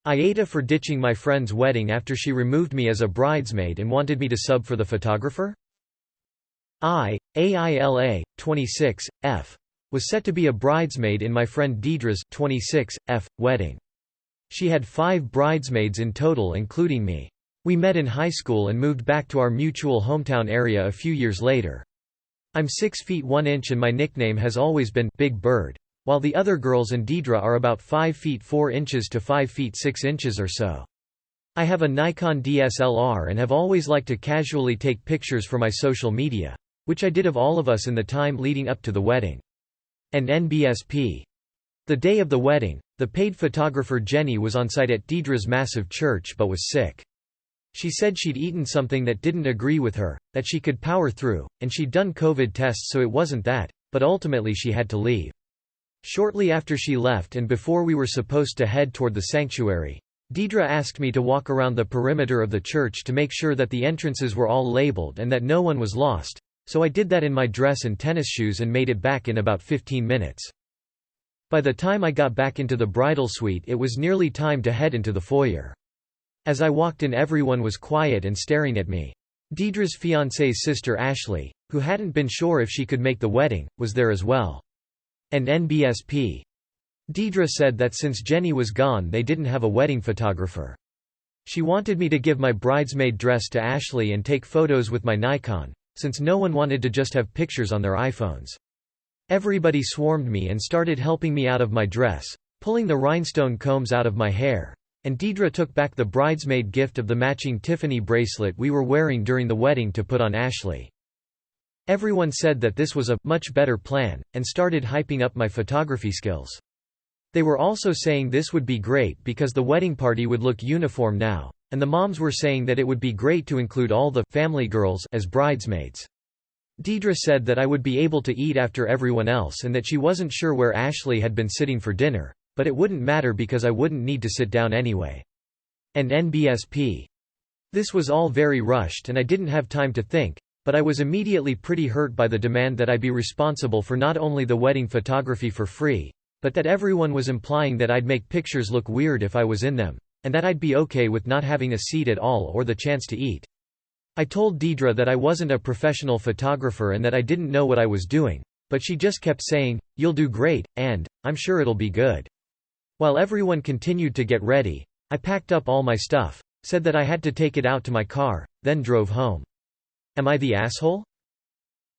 I ate for ditching my friend's wedding after she removed me as a bridesmaid and wanted me to sub for the photographer? Aila, 26, F. was set to be a bridesmaid in my friend Deidre's 26, F. wedding. She had 5 bridesmaids in total including me. We met in high school and moved back to our mutual hometown area a few years later. I'm 6 feet 1 inch and my nickname has always been Big Bird, while the other girls and Deidre are about 5 feet 4 inches to 5 feet 6 inches or so. I have a Nikon DSLR and have always liked to casually take pictures for my social media, which I did of all of us in the time leading up to the wedding. And nbsp. The day of the wedding, the paid photographer Jenny was on site at Deidre's massive church but was sick. She said she'd eaten something that didn't agree with her, that she could power through, and she'd done COVID tests so it wasn't that, but ultimately she had to leave. Shortly after she left and before we were supposed to head toward the sanctuary, Deidre asked me to walk around the perimeter of the church to make sure that the entrances were all labeled and that no one was lost, so I did that in my dress and tennis shoes and made it back in about 15 minutes. By the time I got back into the bridal suite it was nearly time to head into the foyer. As I walked in everyone was quiet and staring at me. Deidre's fiancé's sister Ashley, who hadn't been sure if she could make the wedding, was there as well. And nbsp. Deidre said that since Jenny was gone they didn't have a wedding photographer. She wanted me to give my bridesmaid dress to Ashley and take photos with my Nikon, since no one wanted to just have pictures on their iPhones. Everybody swarmed me and started helping me out of my dress, pulling the rhinestone combs out of my hair, and Deidre took back the bridesmaid gift of the matching Tiffany bracelet we were wearing during the wedding to put on Ashley. Everyone said that this was a much better plan, and started hyping up my photography skills. They were also saying this would be great because the wedding party would look uniform now, and the moms were saying that it would be great to include all the family girls as bridesmaids. Deidre said that I would be able to eat after everyone else and that she wasn't sure where Ashley had been sitting for dinner, but it wouldn't matter because I wouldn't need to sit down anyway. And nbsp. This was all very rushed and I didn't have time to think, but I was immediately pretty hurt by the demand that I be responsible for not only the wedding photography for free, but that everyone was implying that I'd make pictures look weird if I was in them, and that I'd be okay with not having a seat at all or the chance to eat. I told Deidre that I wasn't a professional photographer and that I didn't know what I was doing, but she just kept saying, "You'll do great, and I'm sure it'll be good." While everyone continued to get ready, I packed up all my stuff, said that I had to take it out to my car, then drove home. Am I the asshole?